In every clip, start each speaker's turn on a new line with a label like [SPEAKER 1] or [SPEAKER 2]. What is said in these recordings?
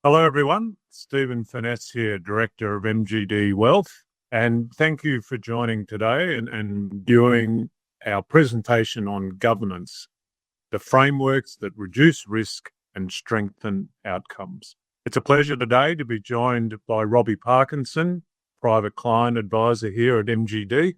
[SPEAKER 1] Hello, everyone. Stephen Finesse here, Director of MGD Wealth, and thank you for joining today and viewing our presentation on governance, the frameworks that reduce risk and strengthen outcomes. It's a pleasure today to be joined by Robbie Parkinson, Private Client Advisor here at MGD.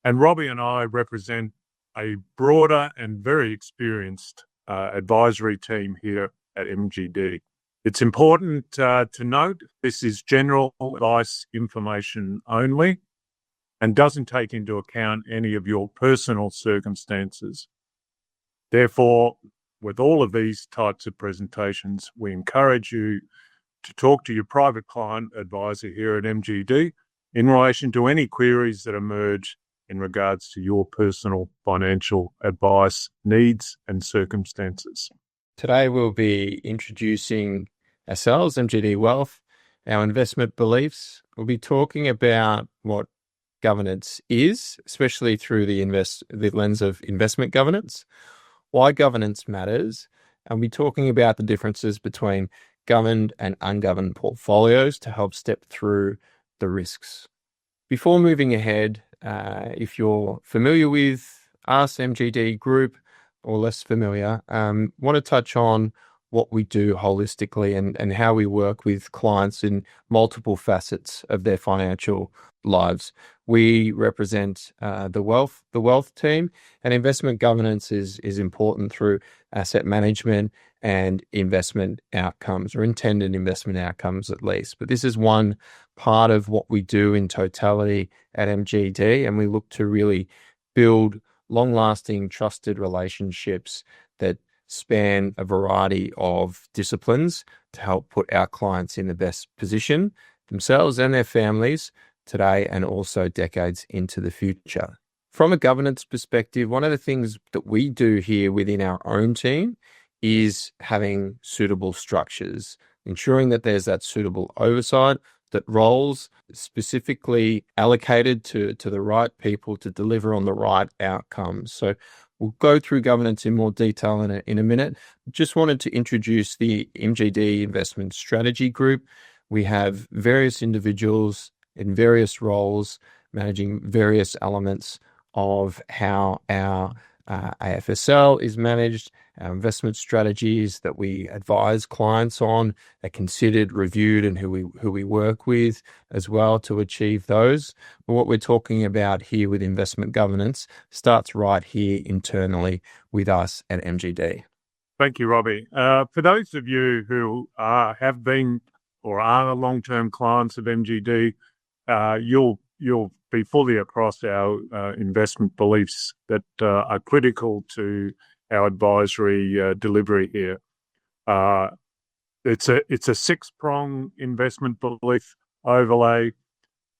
[SPEAKER 1] And Robbie and I represent a broader and very experienced advisory team here at MGD. It's important to note this is general advice information only and doesn't take into account any of your personal circumstances. Therefore, with all of these types of presentations, we encourage you to talk to your private client advisor here at MGD in relation to any queries that emerge in regards to your personal financial advice needs and circumstances.
[SPEAKER 2] Today we'll be introducing ourselves, MGD Wealth, our investment beliefs. We'll be talking about what governance is, especially through the lens of investment governance, why governance matters, and we'll be talking about the differences between governed and ungoverned portfolios to help step through the risks. Before moving ahead, if you're familiar with us, MGD Group, or less familiar, want to touch on what we do holistically and how we work with clients in multiple facets of their financial lives. We represent the wealth team, and investment governance is important through asset management and investment outcomes, or intended investment outcomes at least. But this is one part of what we do in totality at MGD, and we look to really build long-lasting, trusted relationships that span a variety of disciplines to help put our clients in the best position, themselves and their families, today and also decades into the future. From a governance perspective, one of the things that we do here within our own team is having suitable structures, ensuring that there's that suitable oversight, that roles specifically allocated to the right people to deliver on the right outcomes. So we'll go through governance in more detail in a minute. Just wanted to introduce the MGD Investment Strategy Group. We have various individuals in various roles managing various elements of how our AFSL is managed, our investment strategies that we advise clients on are considered, reviewed, and who we work with as well to achieve those. But what we're talking about here with investment governance starts right here internally with us at MGD.
[SPEAKER 1] Thank you, Robbie. For those of you who have been or are long-term clients of MGD, you'll be fully across our investment beliefs that are critical to our advisory delivery here. It's a six-prong investment belief overlay.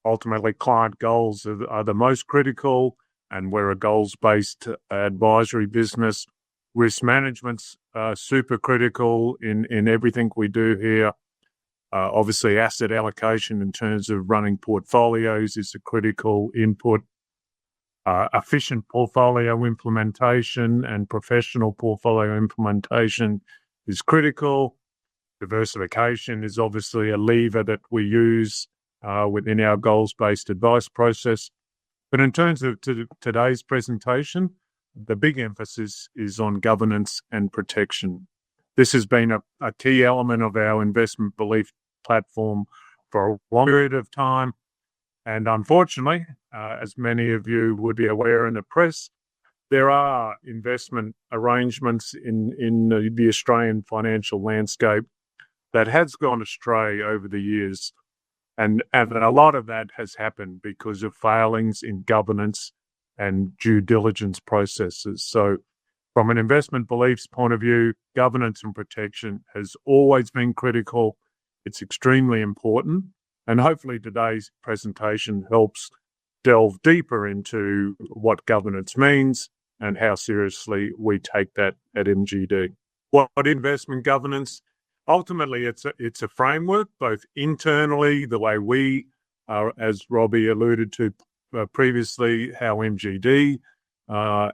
[SPEAKER 1] Ultimately, client goals are the most critical, and we're a goals-based advisory business. Risk management's super critical in everything we do here. Obviously, asset allocation in terms of running portfolios is a critical input. Efficient portfolio implementation and professional portfolio implementation is critical. Diversification is obviously a lever that we use within our goals-based advice process. But in terms of today's presentation, the big emphasis is on governance and protection. This has been a key element of our investment belief platform for a long period of time. And unfortunately, as many of you would be aware in the press, there are investment arrangements in the Australian financial landscape that has gone astray over the years. And a lot of that has happened because of failings in governance and due diligence processes. So from an investment beliefs point of view, governance and protection has always been critical. It's extremely important. And hopefully today's presentation helps delve deeper into what governance means and how seriously we take that at MGD. What investment governance? Ultimately, it's a framework, both internally, the way we are, as Robbie alluded to previously, how MGD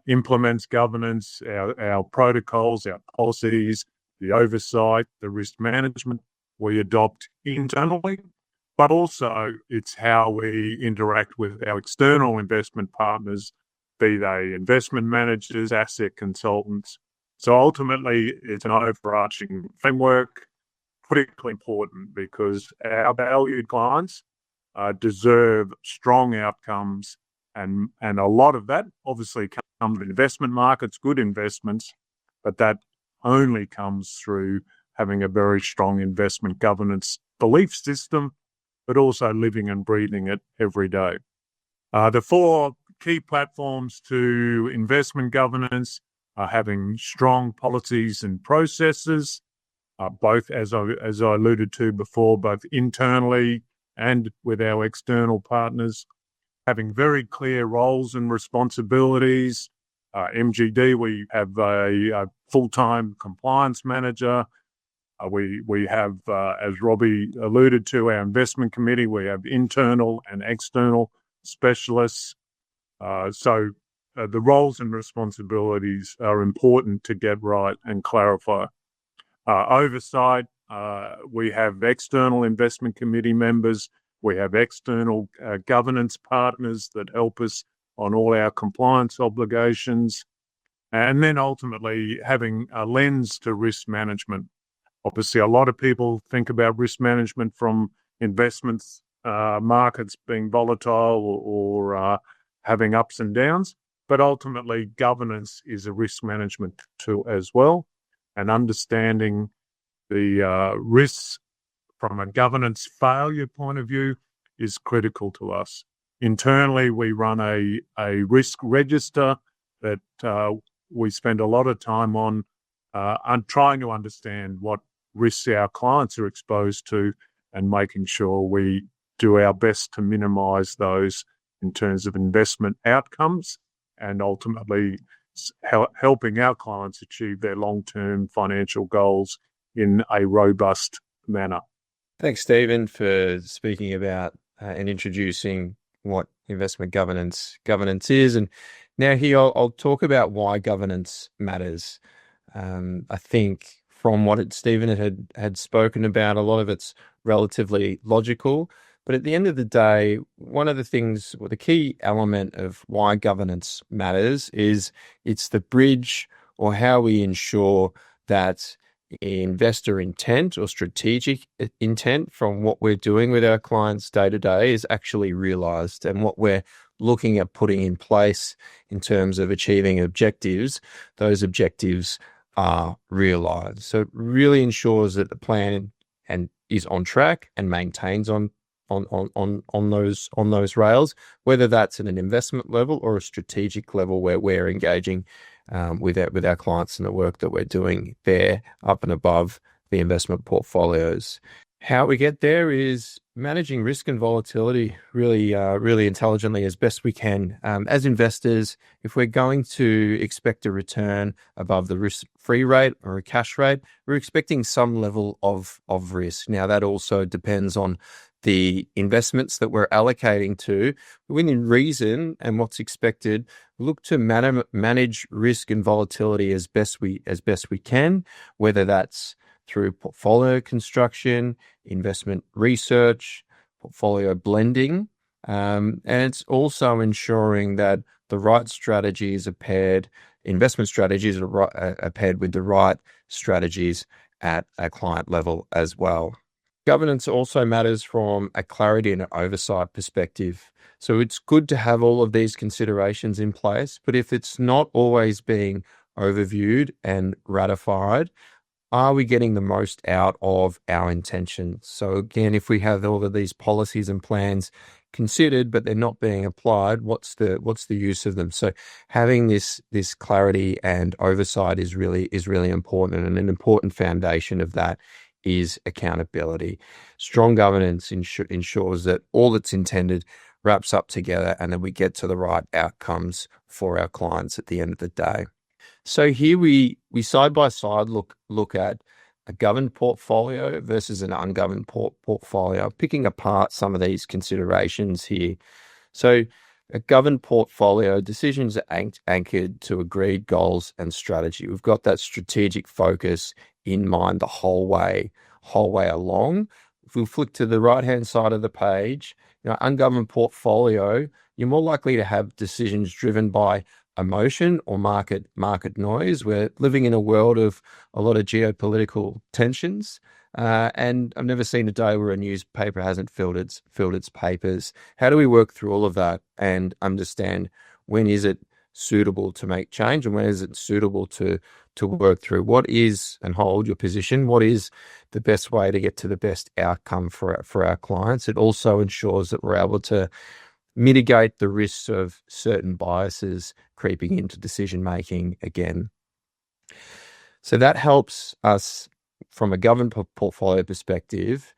[SPEAKER 1] implements governance, our protocols, our policies, the oversight, the risk management, we adopt internally, but also it's how we interact with our external investment partners, be they investment managers, asset consultants. So ultimately, it's an overarching framework, critically important because our valued clients deserve strong outcomes, and a lot of that obviously comes from investment markets, good investments, but that only comes through having a very strong investment governance belief system, but also living and breathing it every day. The four key platforms to investment governance are having strong policies and processes, both as I alluded to before, both internally and with our external partners, having very clear roles and responsibilities. MGD, we have a full-time compliance manager. We have, as Robbie alluded to, our investment committee. We have internal and external specialists. So the roles and responsibilities are important to get right and clarify. Oversight, we have external investment committee members. We have external governance partners that help us on all our compliance obligations. And then ultimately having a lens to risk management. Obviously, a lot of people think about risk management from investments, markets being volatile or having ups and downs, but ultimately governance is a risk management tool as well. And understanding the risks from a governance failure point of view is critical to us. Internally, we run a risk register that we spend a lot of time on trying to understand what risks our clients are exposed to and making sure we do our best to minimise those in terms of investment outcomes and ultimately helping our clients achieve their long-term financial goals in a robust manner.
[SPEAKER 2] Thanks, Stephen, for speaking about and introducing what investment governance is. And now here I'll talk about why governance matters. I think from what Stephen had spoken about, a lot of it's relatively logical. But at the end of the day, one of the things, the key element of why governance matters is it's the bridge or how we ensure that investor intent or strategic intent from what we're doing with our clients day to day is actually realized, and what we're looking at putting in place in terms of achieving objectives, those objectives are realized. So it really ensures that the plan and is on track and maintains on those rails, whether that's at an investment level or a strategic level where we're engaging with our clients and the work that we're doing there up and above the investment portfolios. How we get there is managing risk and volatility really intelligently as best we can. As investors, if we're going to expect a return above the risk-free rate or a cash rate, we're expecting some level of risk. Now, that also depends on the investments that we're allocating to. Within reason and what's expected, look to manage risk and volatility as best we can, whether that's through portfolio construction, investment research, portfolio blending, and it's also ensuring that the right strategies are paired, investment strategies are paired with the right strategies at a client level as well. Governance also matters from a clarity and an oversight perspective. So it's good to have all of these considerations in place, but if it's not always being overviewed and ratified, are we getting the most out of our intentions? So again, if we have all of these policies and plans considered, but they're not being applied, what's the use of them? So having this clarity and oversight is really important, and an important foundation of that is accountability. Strong governance ensures that all that's intended wraps up together and that we get to the right outcomes for our clients at the end of the day. So here we side by side look at a governed portfolio versus an ungoverned portfolio, picking apart some of these considerations here. So A governed portfolio, decisions are anchored to agreed goals and strategy. We've got that strategic focus in mind the whole way along. If we flick to the right-hand side of the page, ungoverned portfolio, you're more likely to have decisions driven by emotion or market noise. We're living in a world of a lot of geopolitical tensions. And I've never seen a day where a newspaper hasn't filled its papers. How do we work through all of that and understand when is it suitable to make change and when is it suitable to work through? What is, and hold your position, what is the best way to get to the best outcome for our clients? It also ensures that we're able to mitigate the risks of certain biases creeping into decision making again. So that helps us from a governed portfolio perspective.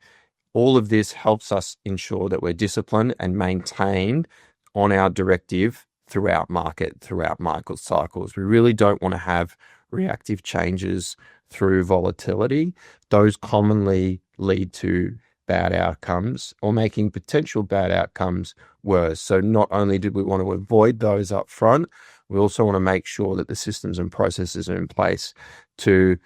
[SPEAKER 2] All of this helps us ensure that we're disciplined and maintained on our directive throughout market cycles. We really don't want to have reactive changes through volatility. Those commonly lead to bad outcomes or making potential bad outcomes worse. So not only did we want to avoid those up front, we also want to make sure that the systems and processes are in place to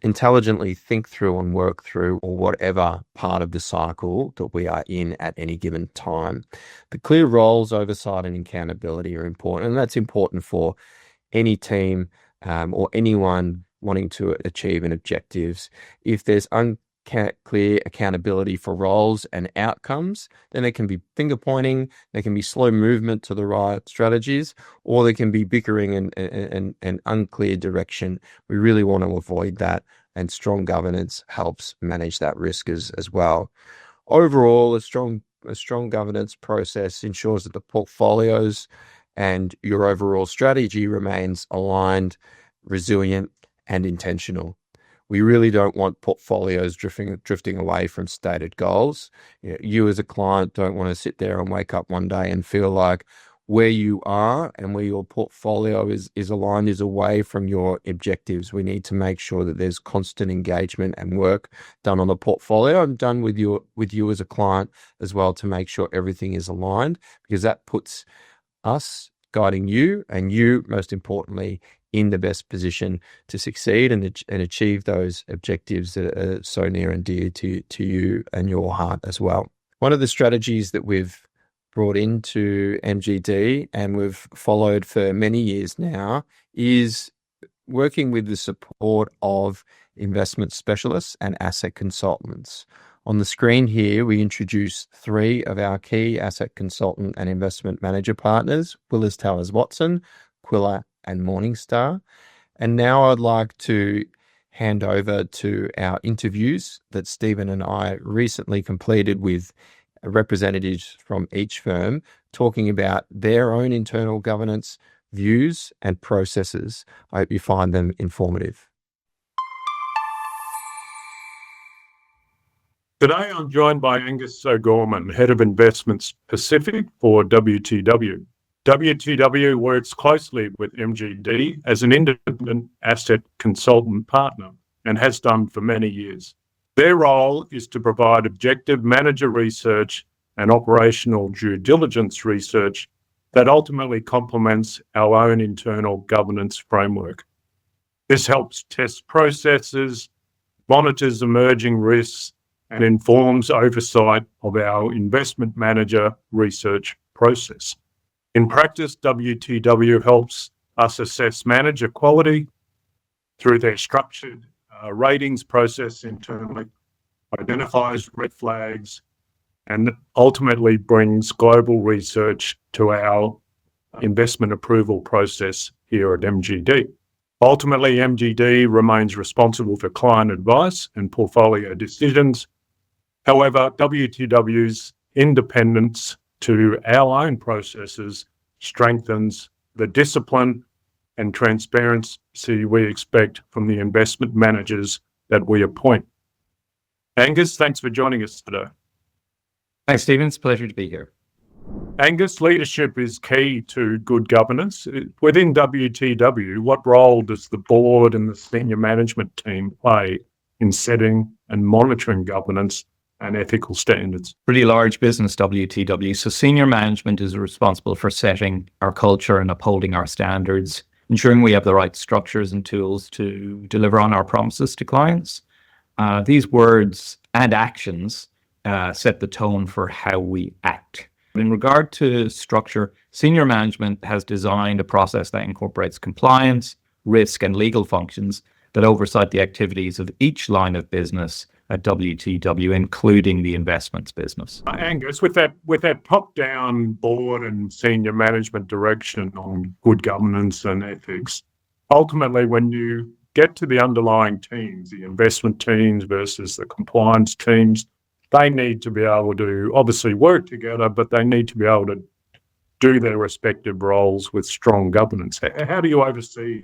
[SPEAKER 2] intelligently think through and work through or whatever part of the cycle that we are in at any given time. The clear roles, oversight and accountability are important, and that's important for any team or anyone wanting to achieve an objectives. If there's clear accountability for roles and outcomes, then there can be finger pointing, there can be slow movement to the right strategies, or there can be bickering and unclear direction. We really want to avoid that, and strong governance helps manage that risk as well. Overall, a strong governance process ensures that the portfolios and your overall strategy remains aligned, resilient, and intentional. We really don't want portfolios drifting away from stated goals. You as a client don't want to sit there and wake up one day and feel like where you are and where your portfolio is aligned is away from your objectives. We need to make sure that there's constant engagement and work done on the portfolio and done with you as a client as well to make sure everything is aligned, because that puts us guiding you and you, most importantly, in the best position to succeed and achieve those objectives that are so near and dear to you and your heart as well. One of the strategies that we've brought into MGD and we've followed for many years now is working with the support of investment specialists and asset consultants. On the screen here, we introduce 3 of our key asset consultant and investment manager partners, Willis Towers Watson, Quiller, and Morningstar. And now I'd like to hand over to our interviews that Stephen and I recently completed with representatives from each firm, talking about their own internal governance views and processes. I hope you find them informative.
[SPEAKER 1] Today I'm joined by Angus O'Gorman, Head of Investments Pacific for WTW. WTW works closely with MGD as an independent asset consultant partner and has done for many years. Their role is to provide objective manager research and operational due diligence research that ultimately complements our own internal governance framework. This helps test processes, monitors emerging risks, and informs oversight of our investment manager research process. In practice, WTW helps us assess manager quality through their structured ratings process internally, identifies red flags, and ultimately brings global research to our investment approval process here at MGD. Ultimately, MGD remains responsible for client advice and portfolio decisions. However, WTW's independence to our own processes strengthens the discipline and transparency we expect from the investment managers that we appoint. Angus, thanks for joining us today.
[SPEAKER 3] Thanks, Stephen. It's a pleasure to be here.
[SPEAKER 1] Angus, leadership is key to good governance. Within WTW, what role does the board and the senior management team play in setting and monitoring governance and ethical standards?
[SPEAKER 3] Pretty large business, WTW. So senior management is responsible for setting our culture and upholding our standards, ensuring we have the right structures and tools to deliver on our promises to clients. These words and actions set the tone for how we act. In regard to structure, senior management has designed a process that incorporates compliance, risk, and legal functions that oversight the activities of each line of business at WTW, including the investments business.
[SPEAKER 1] Angus, with that top-down board and senior management direction on good governance and ethics, ultimately when you get to the underlying teams, the investment teams versus the compliance teams, they need to be able to obviously work together, but they need to be able to do their respective roles with strong governance. How do you oversee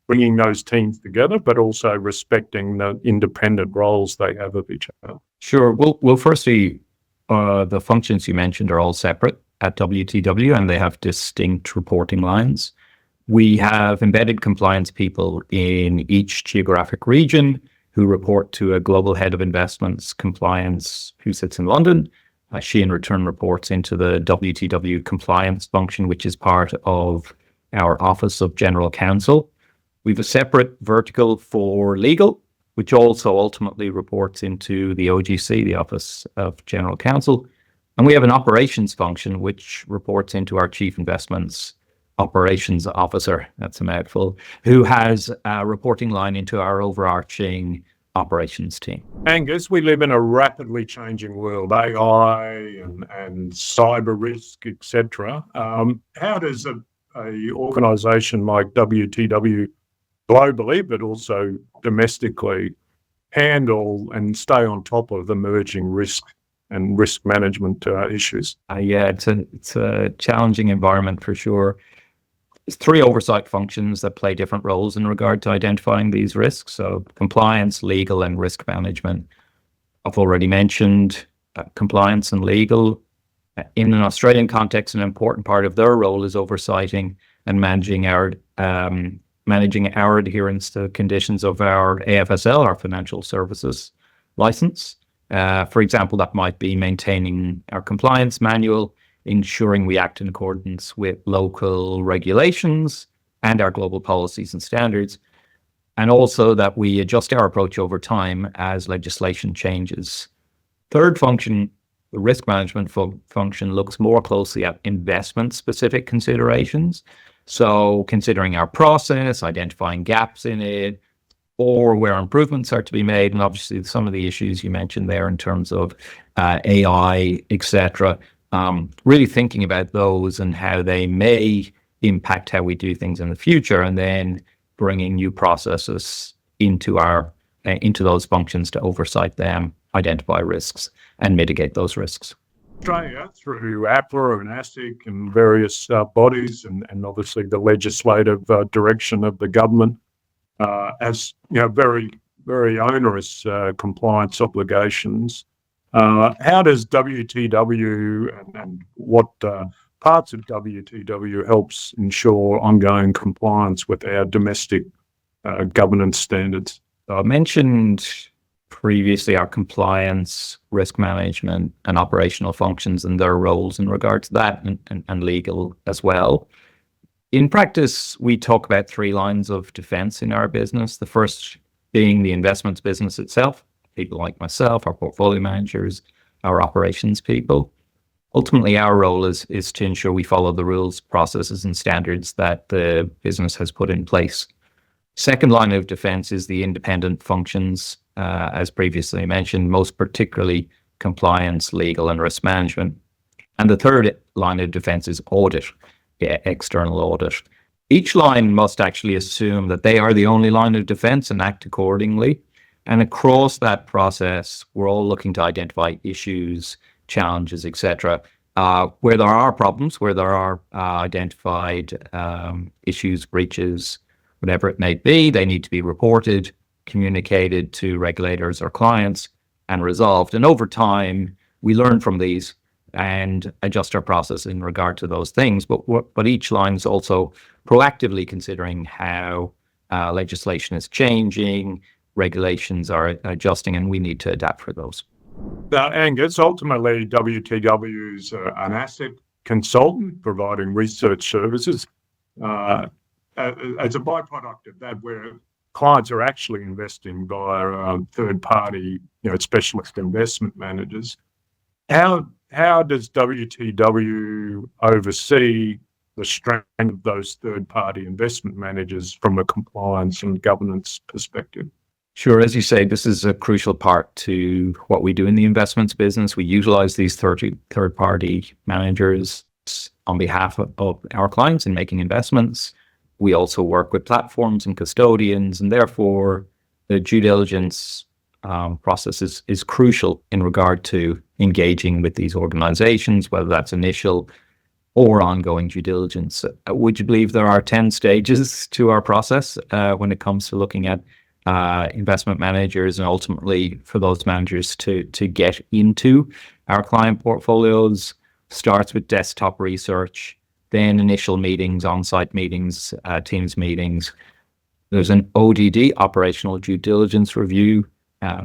[SPEAKER 1] bringing those teams together, but also respecting the independent roles they have of each other?
[SPEAKER 3] Sure. Well, firstly, the functions you mentioned are all separate at WTW, and they have distinct reporting lines. We have embedded compliance people in each geographic region who report to a global head of investments compliance who sits in London. She in return reports into the WTW compliance function, which is part of our Office of General Counsel. We have a separate vertical for legal, which also ultimately reports into the OGC, the Office of General Counsel. And we have an operations function, which reports into our Chief Investments Operations Officer, that's a mouthful, who has a reporting line into our overarching operations team.
[SPEAKER 1] Angus, we live in a rapidly changing world, AI and cyber risk, etc. How does a organisation like WTW globally, but also domestically, handle and stay on top of emerging risk and risk management issues?
[SPEAKER 3] Yeah, it's a challenging environment for sure. There's three oversight functions that play different roles in regard to identifying these risks. So compliance, legal, and risk management. I've already mentioned compliance and legal. In an Australian context, an important part of their role is oversighting and managing our adherence to conditions of our AFSL, our financial services license. For example, that might be maintaining our compliance manual, ensuring we act in accordance with local regulations and our global policies and standards, and also that we adjust our approach over time as legislation changes. Third function, the risk management function, looks more closely at investment-specific considerations. So considering our process, identifying gaps in it, or where improvements are to be made, and obviously some of the issues you mentioned there in terms of AI, etc. Really thinking about those and how they may impact how we do things in the future, and then bringing new processes into those functions to oversight them, identify risks, and mitigate those risks.
[SPEAKER 1] Australia, through APRA and ASIC and various bodies, and obviously the legislative direction of the government, has very, very onerous compliance obligations. How does WTW and what parts of WTW helps ensure ongoing compliance with our domestic governance standards?
[SPEAKER 3] I mentioned previously our compliance, risk management, and operational functions and their roles in regard to that, and legal as well. In practice, we talk about three lines of defense in our business. The first being the investments business itself, people like myself, our portfolio managers, our operations people. Ultimately, our role is to ensure we follow the rules, processes, and standards that the business has put in place. Second line of defense is the independent functions, as previously mentioned, most particularly compliance, legal, and risk management. And the third line of defense is audit, external audit. Each line must actually assume that they are the only line of defense and act accordingly. And across that process, we're all looking to identify issues, challenges, etc. Where there are problems, where there are identified issues, breaches, whatever it may be, they need to be reported, communicated to regulators or clients, and resolved. And over time, we learn from these and adjust our process in regard to those things. But each line is also proactively considering how legislation is changing, regulations are adjusting, and we need to adapt for those.
[SPEAKER 1] Now, Angus, ultimately, WTW is an asset consultant providing research services. As a byproduct of that, where clients are actually investing via third-party, specialist investment managers. How does WTW oversee the strength of those third-party investment managers from a compliance and governance perspective?
[SPEAKER 3] Sure. As you say, this is a crucial part to what we do in the investments business. We utilize these third-party managers on behalf of our clients in making investments. We also work with platforms and custodians, and therefore the due diligence process is crucial in regard to engaging with these organizations, whether that's initial or ongoing due diligence. Would you believe there are 10 stages to our process when it comes to looking at investment managers, and ultimately for those managers to get into our client portfolios? Starts with desktop research, then initial meetings, on-site meetings, Teams meetings. There's an ODD, operational due diligence review,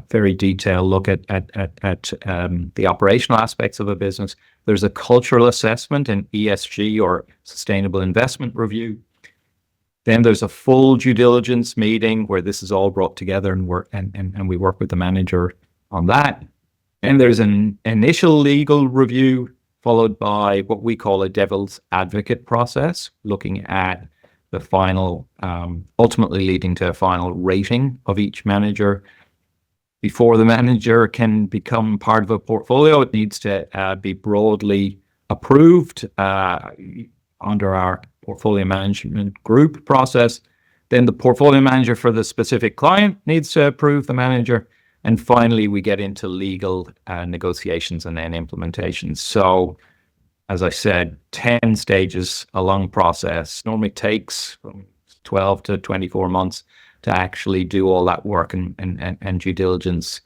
[SPEAKER 3] very detailed look at the operational aspects of a business. There's a cultural assessment, an ESG or sustainable investment review. Then there's a full due diligence meeting where this is all brought together and we work with the manager on that. And there's an initial legal review followed by what we call a devil's advocate process, looking at the final, ultimately leading to a final rating of each manager. Before the manager can become part of a portfolio, it needs to be broadly approved under our portfolio management group process. Then the portfolio manager for the specific client needs to approve the manager. And finally, we get into legal negotiations and then implementation. So, as I said, 10 stages, a long process. Normally takes from 12 to 24 months to actually do all that work and due diligence.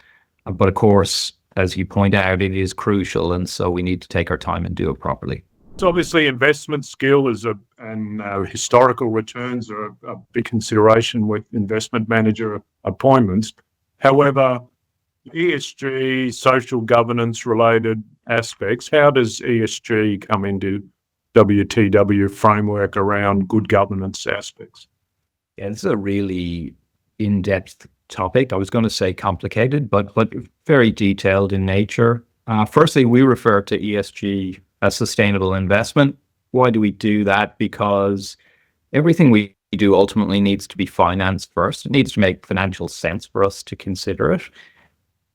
[SPEAKER 3] But of course, as you point out, it is crucial. And so we need to take our time and do it properly.
[SPEAKER 1] So obviously investment skill and historical returns are a big consideration with investment manager appointments. However, ESG, social governance related aspects, how does ESG come into WTW framework around good governance aspects?
[SPEAKER 3] Yeah, this is a really in-depth topic. I was going to say complicated, but very detailed in nature. Firstly, we refer to ESG as sustainable investment. Why do we do that? Because everything we do ultimately needs to be financed first. It needs to make financial sense for us to consider it,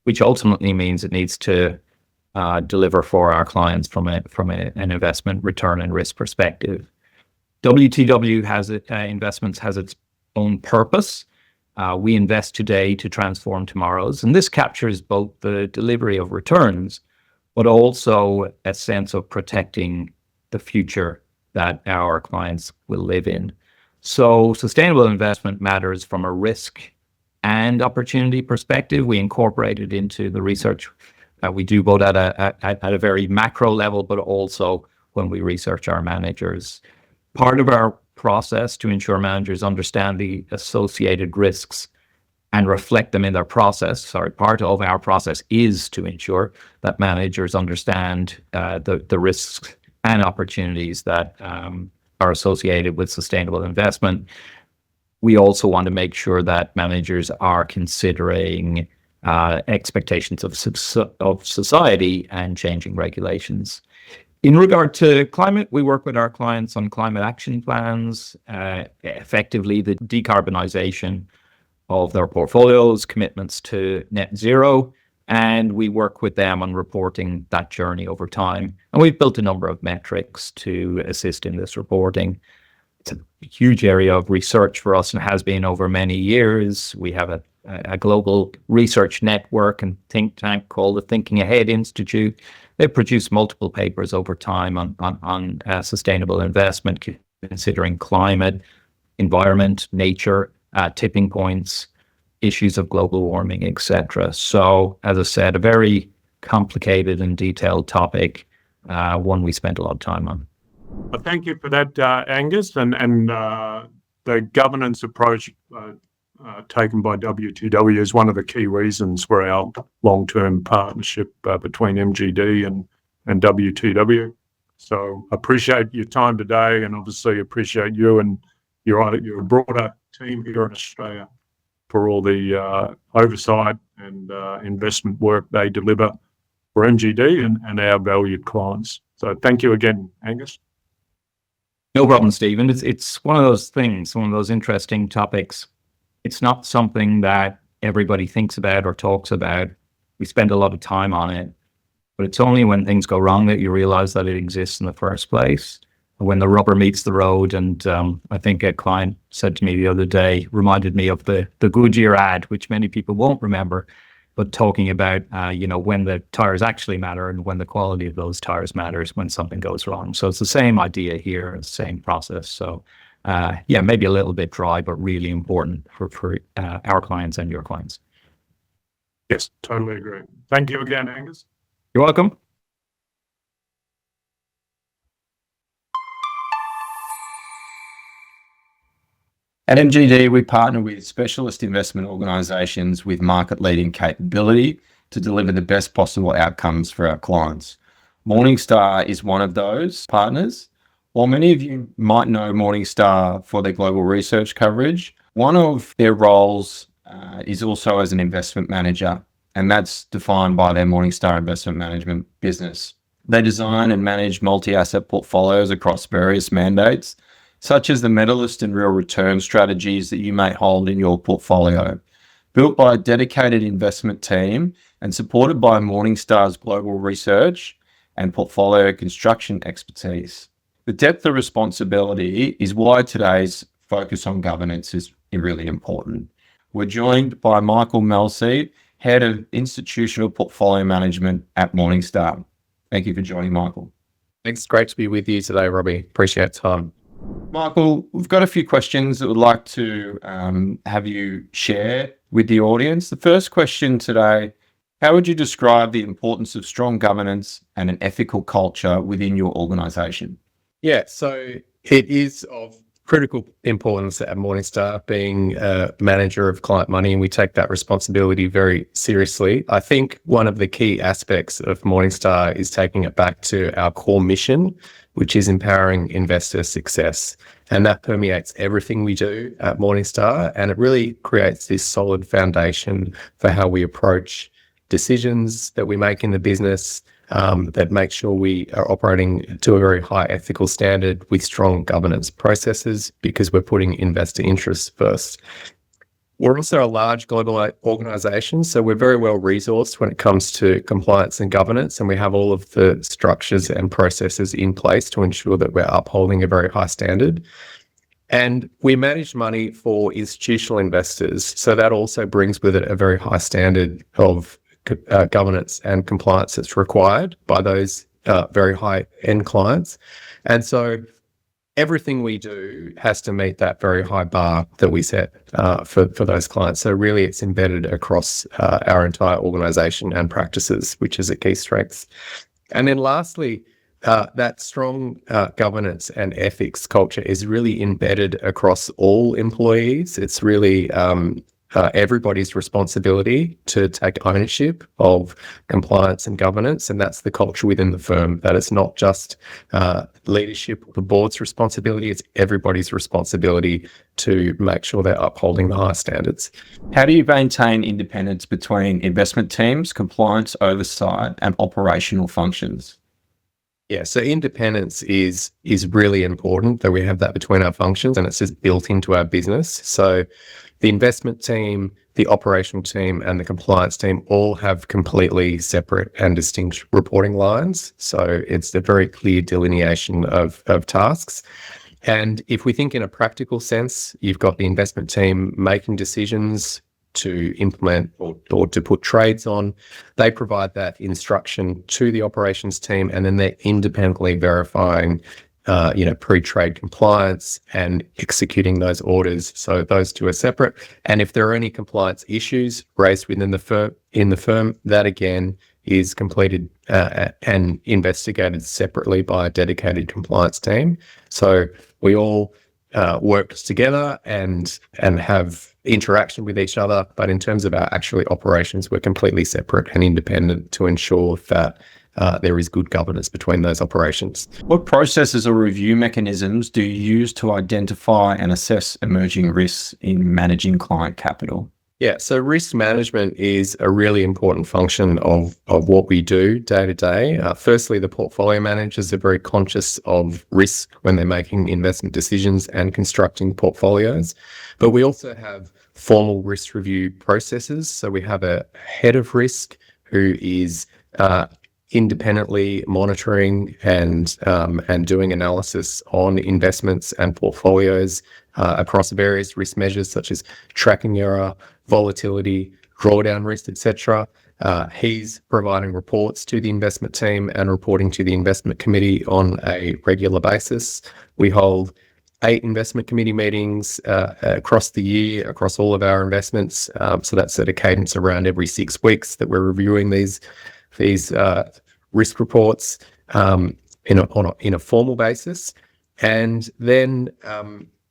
[SPEAKER 3] which ultimately means it needs to deliver for our clients from an investment return and risk perspective. WTW Investments has its own purpose. We invest today to transform tomorrow's, and this captures both the delivery of returns, but also a sense of protecting the future that our clients will live in. So sustainable investment matters from a risk and opportunity perspective. We incorporate it into the research that we do both at a very macro level, but also when we research our managers. Part of our process to ensure managers understand the associated risks and reflect them in their process. Part of our process is to ensure that managers understand the risks and opportunities that are associated with sustainable investment. We also want to make sure that managers are considering expectations of society and changing regulations. In regard to climate, we work with our clients on climate action plans, effectively the decarbonization of their portfolios, commitments to net zero, and we work with them on reporting that journey over time. And we've built a number of metrics to assist in this reporting. It's a huge area of research for us and has been over many years. We have a global research network and think tank called the Thinking Ahead Institute. They produce multiple papers over time on sustainable investment, considering climate, environment, nature, tipping points, issues of global warming, etc. So, as I said, a very complicated and detailed topic, one we spent a lot of time on.
[SPEAKER 1] Well, thank you for that, Angus. And the governance approach taken by WTW is one of the key reasons for our long-term partnership between MGD and WTW. So appreciate your time today, and obviously appreciate you and your broader team here in Australia for all the oversight and investment work they deliver for MGD and our valued clients. So thank you again, Angus.
[SPEAKER 3] No problem, Stephen. It's one of those things, one of those interesting topics. It's not something that everybody thinks about or talks about. We spend a lot of time on it, but it's only when things go wrong that you realize that it exists in the first place. When the rubber meets the road, and I think a client said to me the other day, reminded me of the Goodyear ad, which many people won't remember, but talking about, when the tires actually matter and when the quality of those tires matters when something goes wrong. So it's the same idea here, the same process. So maybe a little bit dry, but really important for our clients and your clients.
[SPEAKER 1] Yes, totally agree. Thank you again, Angus.
[SPEAKER 3] You're welcome.
[SPEAKER 2] At MGD, we partner with specialist investment organisations with market-leading capability to deliver the best possible outcomes for our clients. Morningstar is one of those partners. While many of you might know Morningstar for their global research coverage, one of their roles is also as an investment manager, and that's defined by their Morningstar Investment Management business. They design and manage multi-asset portfolios across various mandates, such as the medalist and real return strategies that you may hold in your portfolio. Built by a dedicated investment team and supported by Morningstar's global research and portfolio construction expertise. The depth of responsibility is why today's focus on governance is really important. We're joined by Michael Melseed, Head of Institutional Portfolio Management at Morningstar. Thank you for joining, Michael.
[SPEAKER 4] Thanks. Great to be with you today, Robbie. Appreciate the time.
[SPEAKER 2] Michael, we've got a few questions that we'd like to have you share with the audience. The first question today, how would you describe the importance of strong governance and an ethical culture within your organisation?
[SPEAKER 4] Yeah, so it is of critical importance at Morningstar, being a manager of client money, and we take that responsibility very seriously. I think one of the key aspects of Morningstar is taking it back to our core mission, which is empowering investor success. And that permeates everything we do at Morningstar, and it really creates this solid foundation for how we approach decisions that we make in the business, that make sure we are operating to a very high ethical standard with strong governance processes, because we're putting investor interests first. We're also a large global organisation, so we're very well resourced when it comes to compliance and governance, and we have all of the structures and processes in place to ensure that we're upholding a very high standard. And we manage money for institutional investors, so that also brings with it a very high standard of governance and compliance that's required by those very high-end clients. And so everything we do has to meet that very high bar that we set for those clients. So really it's embedded across our entire organisation and practices, which is a key strength. And then lastly, that strong governance and ethics culture is really embedded across all employees. It's really everybody's responsibility to take ownership of compliance and governance, and that's the culture within the firm. That it's not just leadership or the board's responsibility, it's everybody's responsibility to make sure they're upholding the high standards.
[SPEAKER 2] How do you maintain independence between investment teams, compliance oversight, and operational functions?
[SPEAKER 4] Yeah, so independence is really important, that we have that between our functions, and it's just built into our business. So the investment team, the operational team, and the compliance team all have completely separate and distinct reporting lines. So it's a very clear delineation of tasks. And if we think in a practical sense, you've got the investment team making decisions to implement or to put trades on. They provide that instruction to the operations team, and then they're independently verifying pre-trade compliance and executing those orders. So those two are separate. And if there are any compliance issues raised within the firm, that again is completed and investigated separately by a dedicated compliance team. So we all work together and have interaction with each other, but in terms of our actually operations, we're completely separate and independent to ensure that there is good governance between those operations.
[SPEAKER 2] What processes or review mechanisms do you use to identify and assess emerging risks in managing client capital?
[SPEAKER 4] Yeah, so risk management is a really important function of what we do day to day. Firstly, the portfolio managers are very conscious of risk when they're making investment decisions and constructing portfolios. But we also have formal risk review processes. So we have a head of risk who is independently monitoring and doing analysis on investments and portfolios across various risk measures such as tracking error, volatility, drawdown risk, etc. He's providing reports to the investment team and reporting to the investment committee on a regular basis. We hold 8 investment committee meetings across the year, across all of our investments. So that's at a cadence around every 6 weeks that we're reviewing these risk reports in a formal basis. And then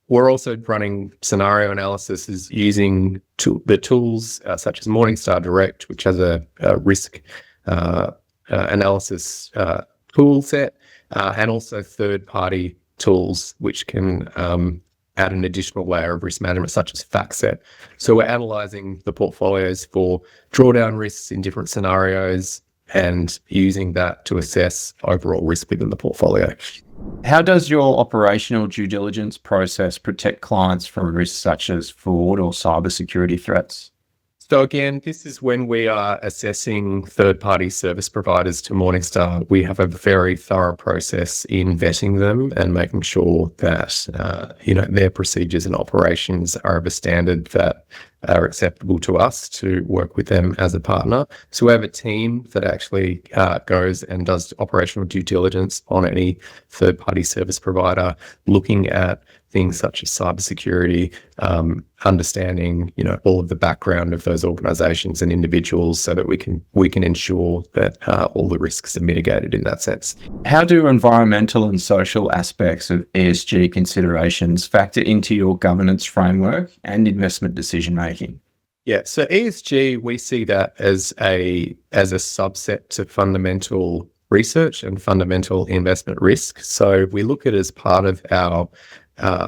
[SPEAKER 4] we're also running scenario analysis using the tools such as Morningstar Direct, which has a risk analysis tool set, and also third-party tools which can add an additional layer of risk management, such as FactSet. So we're analysing the portfolios for drawdown risks in different scenarios and using that to assess overall risk within the portfolio.
[SPEAKER 2] How does your operational due diligence process protect clients from risks such as fraud or cybersecurity threats?
[SPEAKER 4] So again, this is when we are assessing third-party service providers to Morningstar. We have a very thorough process in vetting them and making sure that their procedures and operations are of a standard that are acceptable to us to work with them as a partner. So we have a team that actually goes and does operational due diligence on any third-party service provider, looking at things such as cybersecurity, understanding all of the background of those organizations and individuals, so that we can ensure that all the risks are mitigated in that sense.
[SPEAKER 2] How do environmental and social aspects of ESG considerations factor into your governance framework and investment decision making?
[SPEAKER 4] Yeah, so ESG, we see that as a subset to fundamental research and fundamental investment risk. So we look at it as part of our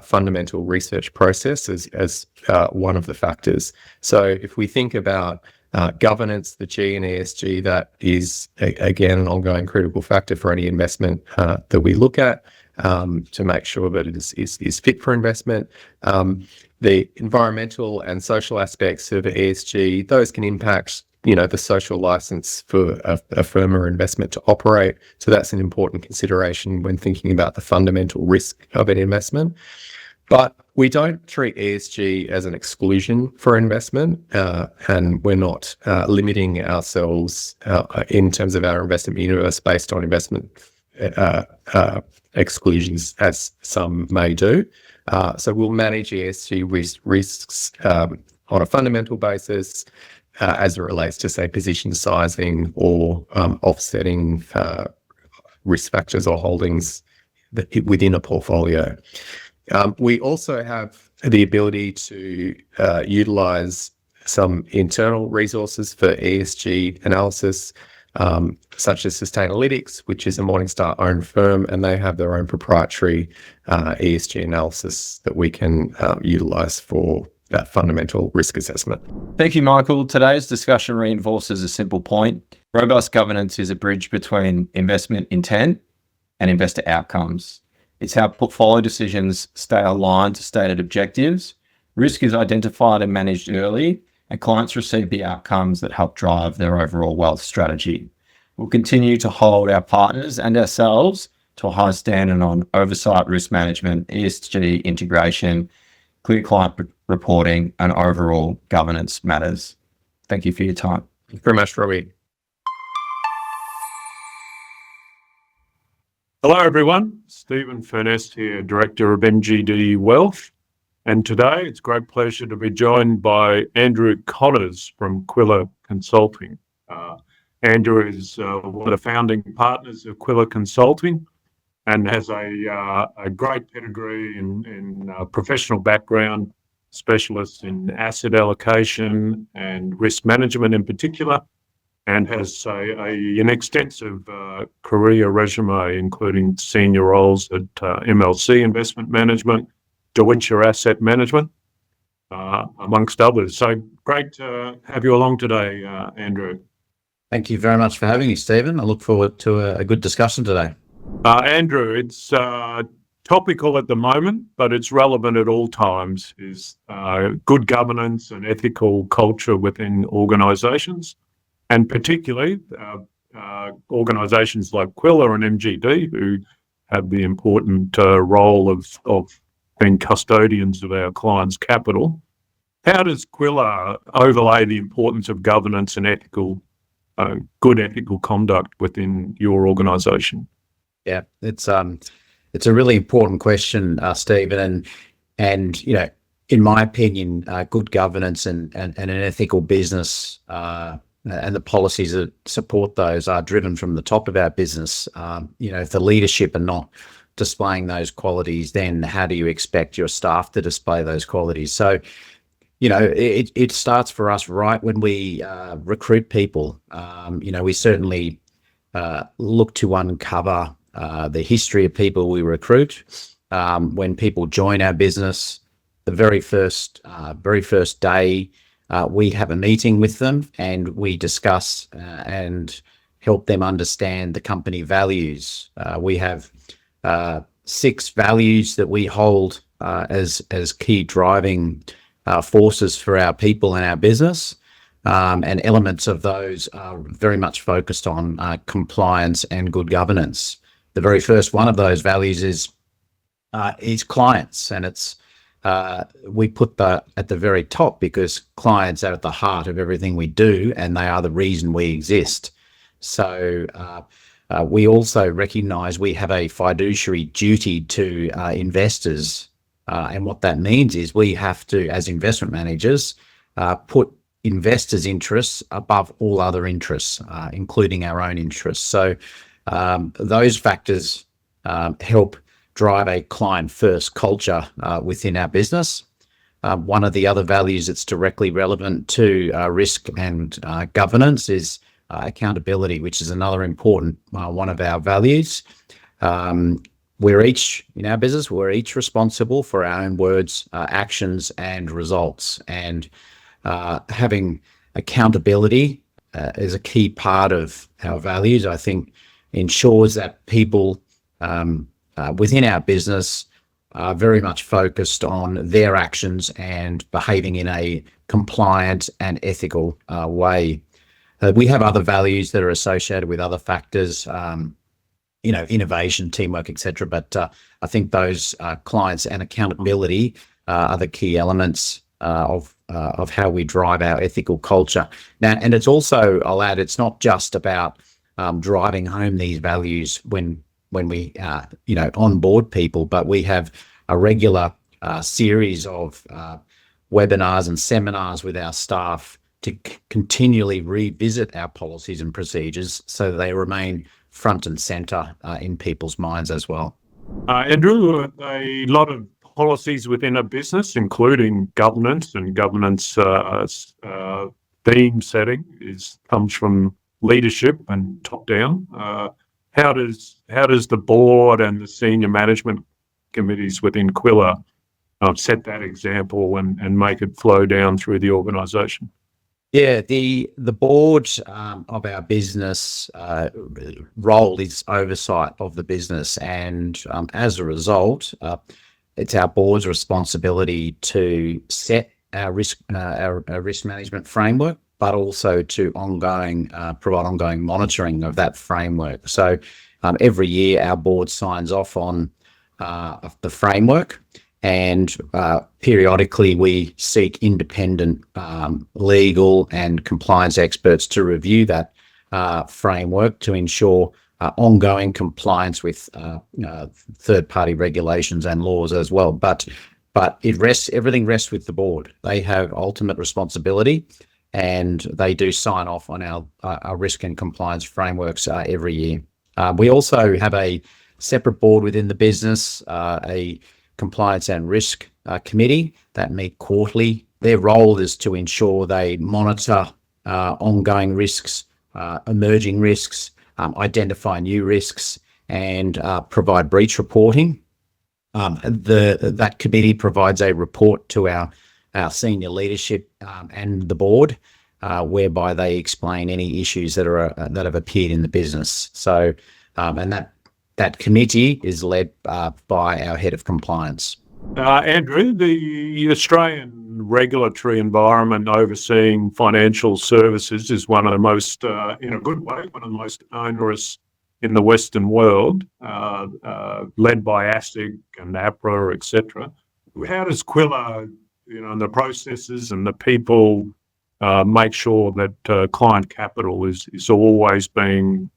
[SPEAKER 4] fundamental research process as one of the factors. So if we think about governance, the G in ESG, that is again an ongoing critical factor for any investment that we look at to make sure that it is fit for investment. The environmental and social aspects of ESG, those can impact the social license for a firm or investment to operate. So that's an important consideration when thinking about the fundamental risk of an investment. But we don't treat ESG as an exclusion for investment, and we're not limiting ourselves in terms of our investment universe based on investment exclusions, as some may do. So we'll manage ESG risks on a fundamental basis, as it relates to, say, position sizing or offsetting risk factors or holdings within a portfolio. We also have the ability to utilize some internal resources for ESG analysis, such as Sustainalytics, which is a Morningstar-owned firm, and they have their own proprietary ESG analysis that we can utilize for that fundamental risk assessment.
[SPEAKER 2] Thank you, Michael. Today's discussion reinforces a simple point. Robust governance is a bridge between investment intent and investor outcomes. It's how portfolio decisions stay aligned to stated objectives, risk is identified and managed early, and clients receive the outcomes that help drive their overall wealth strategy. We'll continue to hold our partners and ourselves to a high standard on oversight, risk management, ESG integration, clear client reporting, and overall governance matters. Thank you for your time.
[SPEAKER 4] Thank you very much, Robbie.
[SPEAKER 1] Hello, everyone. Stephen Furness here, Director of MGD Wealth. And today it's a great pleasure to be joined by Andrew Connors from Quiller Consulting. Andrew is one of the founding partners of Quiller Consulting and has a great pedigree in professional background, specialist in asset allocation and risk management in particular, and has an extensive career resume, including senior roles at MLC Investment Management, Deutsche Asset Management, amongst others. So great to have you along today, Andrew.
[SPEAKER 5] Thank you very much for having me, Stephen. I look forward to a good discussion today.
[SPEAKER 1] Andrew, it's topical at the moment, but it's relevant at all times, is good governance and ethical culture within organisations, and particularly organisations like Quilla and MGD, who have the important role of being custodians of our clients' capital. How does Quilla overlay the importance of governance and good ethical conduct within your organisation?
[SPEAKER 5] Yeah, it's a really important question, Stephen, and you know, in my opinion, good governance and an ethical business and the policies that support those are driven from the top of our business. You know, if the leadership are not displaying those qualities, then how do you expect your staff to display those qualities? So, you know, it starts for us right when we recruit people. You know, we certainly look to uncover the history of people we recruit. When people join our business, the very first day, we have a meeting with them and we discuss and help them understand the company values. We have 6 values that we hold as key driving forces for our people and our business. And elements of those are very much focused on compliance and good governance. The very first one of those values is clients, and it's we put that at the very top because clients are at the heart of everything we do, and they are the reason we exist. So we also recognise we have a fiduciary duty to investors, and what that means is we have to, as investment managers, put investors' interests above all other interests, including our own interests. So those factors help drive a client-first culture within our business. One of the other values that's directly relevant to risk and governance is accountability, which is another important one of our values. We're each, in our business, we're each responsible for our own words, actions, and results. And having accountability is a key part of our values. I think ensures that people within our business are very much focused on their actions and behaving in a compliant and ethical way. We have other values that are associated with other factors, you know, innovation, teamwork, etc. But I think those clients and accountability are the key elements of how we drive our ethical culture. Now, and it's also, I'll add, it's not just about driving home these values when we you know, onboard people, but we have a regular series of webinars and seminars with our staff to continually revisit our policies and procedures so that they remain front and center in people's minds as well.
[SPEAKER 1] Andrew, a lot of policies within a business, including governance and governance theme setting, comes from leadership and top down. How does the board and the senior management committees within Quilla set that example and make it flow down through the organisation?
[SPEAKER 5] Yeah, the board of our business role is oversight of the business, and as a result, it's our board's responsibility to set our risk management framework, but also to provide ongoing monitoring of that framework. So every year our board signs off on the framework, and periodically we seek independent legal and compliance experts to review that framework to ensure ongoing compliance with third-party regulations and laws as well. But everything rests with the board. They have ultimate responsibility, and they do sign off on our risk and compliance frameworks every year. We also have a separate board within the business, a Compliance and Risk Committee that meet quarterly. Their role is to ensure they monitor ongoing risks, emerging risks, identify new risks, and provide breach reporting. That committee provides a report to our senior leadership and the board, whereby they explain any issues that have appeared in the business. So, and that committee is led by our head of compliance.
[SPEAKER 1] Andrew, the Australian regulatory environment overseeing financial services is one of the most, in a good way, one of the most onerous in the Western world, led by ASIC and APRA, etc. How does Quilla, and the processes and the people make sure that client capital is always being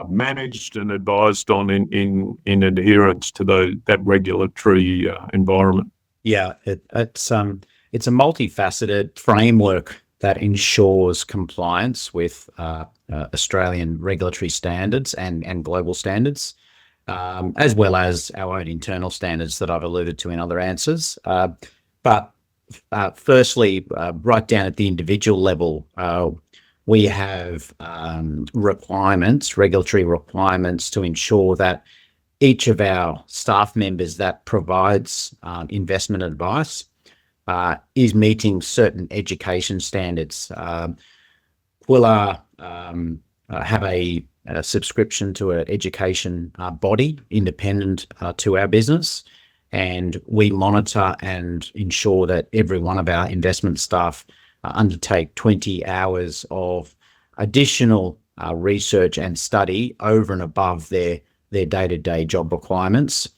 [SPEAKER 1] managed and advised on in adherence to that regulatory environment?
[SPEAKER 5] Yeah, it's a multifaceted framework that ensures compliance with Australian regulatory standards and global standards, as well as our own internal standards that I've alluded to in other answers. But firstly, right down at the individual level, we have regulatory requirements to ensure that each of our staff members that provides investment advice is meeting certain education standards. Quilla have a subscription to an education body independent to our business, and we monitor and ensure that every one of our investment staff undertake 20 hours of additional research and study over and above their day-to-day job requirements.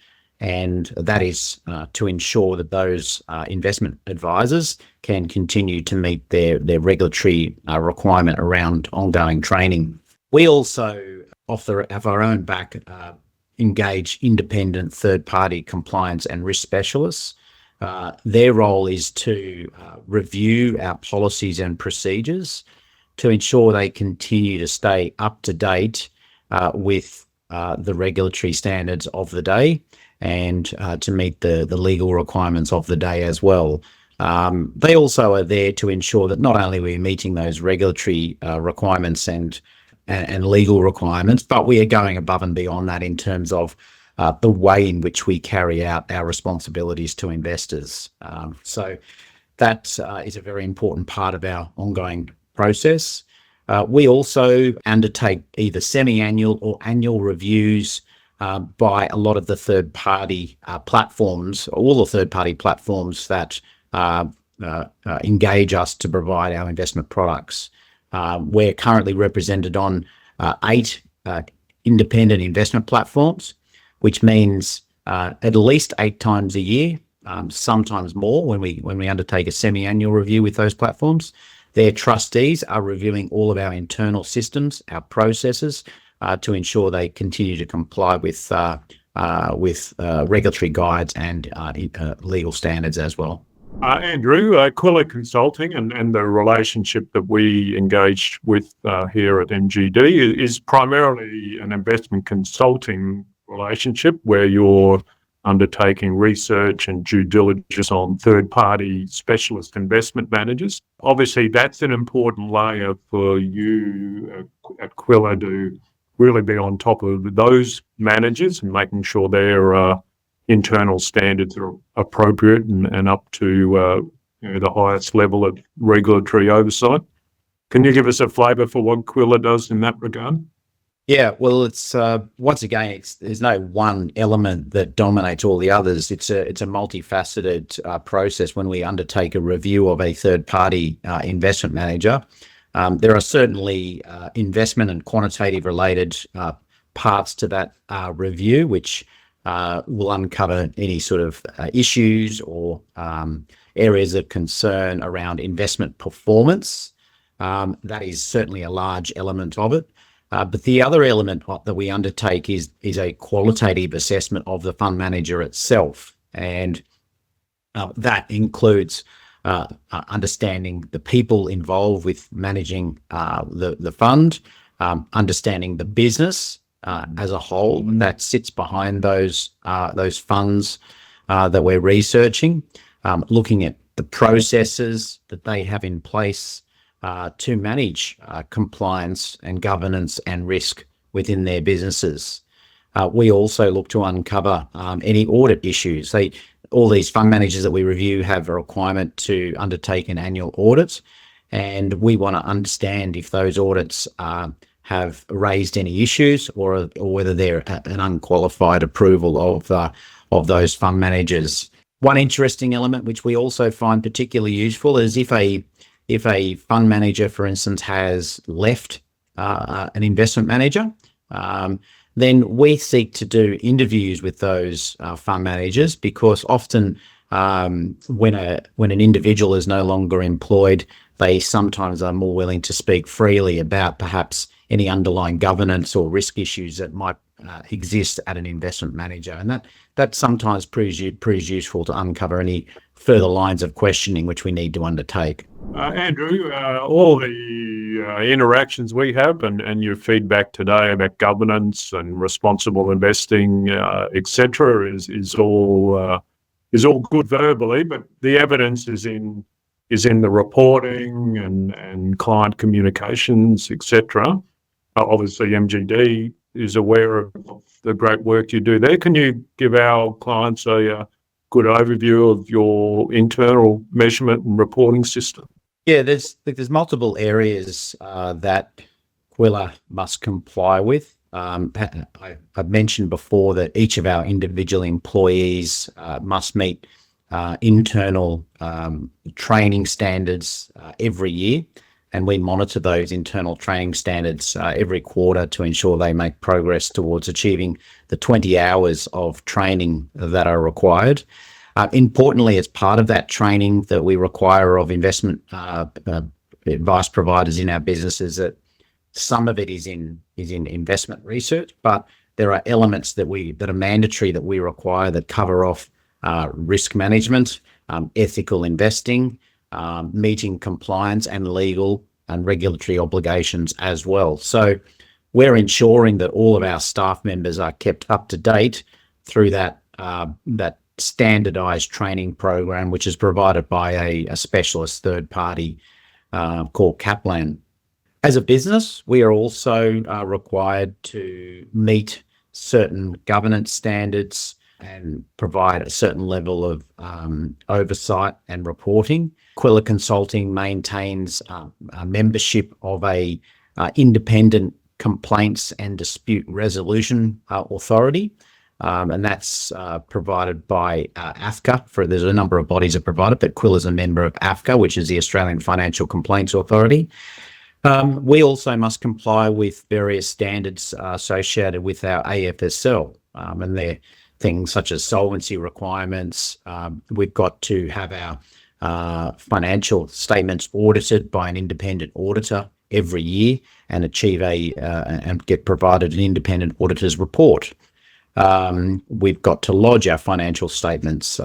[SPEAKER 5] And that is to ensure that those investment advisors can continue to meet their regulatory requirement around ongoing training. We also have our own back engage independent third-party compliance and risk specialists. Their role is to review our policies and procedures to ensure they continue to stay up to date with the regulatory standards of the day and to meet the legal requirements of the day as well. They also are there to ensure that not only are we meeting those regulatory requirements and legal requirements, but we are going above and beyond that in terms of the way in which we carry out our responsibilities to investors. So that is a very important part of our ongoing process. We also undertake either semi-annual or annual reviews by a lot of the third-party platforms, all the third-party platforms that engage us to provide our investment products. We're currently represented on 8 independent investment platforms, which means at least 8 times a year, sometimes more when we undertake a semi-annual review with those platforms. Their trustees are reviewing all of our internal systems, our processes, to ensure they continue to comply with regulatory guides and legal standards as well.
[SPEAKER 1] Andrew, Quilla Consulting and the relationship that we engage with here at MGD is primarily an investment consulting relationship where you're undertaking research and due diligence on third-party specialist investment managers. Obviously, that's an important layer for you at Quilla to really be on top of those managers and making sure their internal standards are appropriate and up to the highest level of regulatory oversight. Can you give us a flavour for what Quilla does in that regard?
[SPEAKER 5] Yeah, well, it's once again, there's no one element that dominates all the others. It's a multifaceted process when we undertake a review of a third-party investment manager. There are certainly investment and quantitative related parts to that review, which will uncover any sort of issues or areas of concern around investment performance. That is certainly a large element of it. But the other element that we undertake is a qualitative assessment of the fund manager itself. And that includes understanding the people involved with managing the fund, understanding the business as a whole that sits behind those funds, that we're researching, looking at the processes that they have in place to manage compliance and governance and risk within their businesses. We also look to uncover any audit issues. All these fund managers that we review have a requirement to undertake an annual audit, and we want to understand if those audits have raised any issues or whether they're an unqualified approval of those fund managers. One interesting element which we also find particularly useful is if a fund manager, for instance, has left an investment manager, then we seek to do interviews with those fund managers, because often when an individual is no longer employed, they sometimes are more willing to speak freely about perhaps any underlying governance or risk issues that might exist at an investment manager, and that sometimes proves useful to uncover any further lines of questioning which we need to undertake.
[SPEAKER 1] Andrew, all the interactions we have and your feedback today about governance and responsible investing, etc., is all good verbally, but the evidence is in the reporting and client communications, etc. Obviously, MGD is aware of the great work you do there. Can you give our clients a good overview of your internal measurement and reporting system?
[SPEAKER 5] Yeah, there's multiple areas that Quilla must comply with. I've mentioned before that each of our individual employees must meet internal training standards every year, and we monitor those internal training standards every quarter to ensure they make progress towards achieving the 20 hours of training that are required. Importantly, as part of that training that we require of investment advice providers in our businesses, that some of it is in investment research, but there are elements that are mandatory that we require that cover off risk management, ethical investing, meeting compliance and legal and regulatory obligations as well. So we're ensuring that all of our staff members are kept up to date through that standardized training program, which is provided by a specialist third party called Kaplan. As a business, we are also required to meet certain governance standards and provide a certain level of oversight and reporting. Quilla Consulting maintains a membership of a independent complaints and dispute resolution authority, and that's provided by AFCA. There's a number of bodies that provide it, but Quilla is a member of AFCA, which is the Australian Financial Complaints Authority. We also must comply with various standards associated with our AFSL, and they're things such as solvency requirements. We've got to have our financial statements audited by an independent auditor every year and achieve and get provided an independent auditor's report. We've got to lodge our financial statements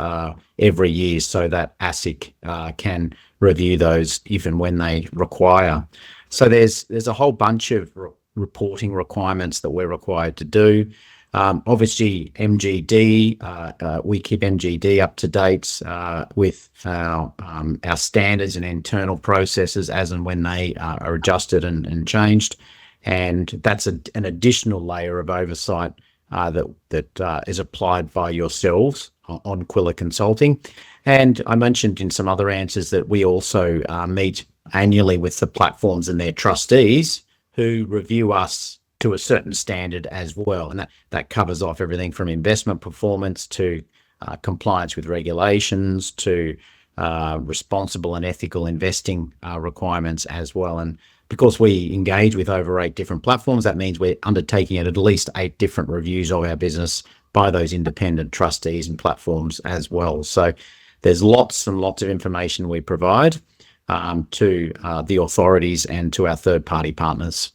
[SPEAKER 5] every year so that ASIC can review those even when they require. So there's a whole bunch of reporting requirements that we're required to do. Obviously, MGD, we keep MGD up to date with our standards and internal processes as and when they are adjusted and changed. And that's an additional layer of oversight that is applied by yourselves on Quilla Consulting. And I mentioned in some other answers that we also meet annually with the platforms and their trustees who review us to a certain standard as well. And that covers off everything from investment performance to compliance with regulations to responsible and ethical investing requirements as well. And because we engage with over 8 different platforms, that means we're undertaking at least 8 different reviews of our business by those independent trustees and platforms as well. So there's lots and lots of information we provide to the authorities and to our third-party partners.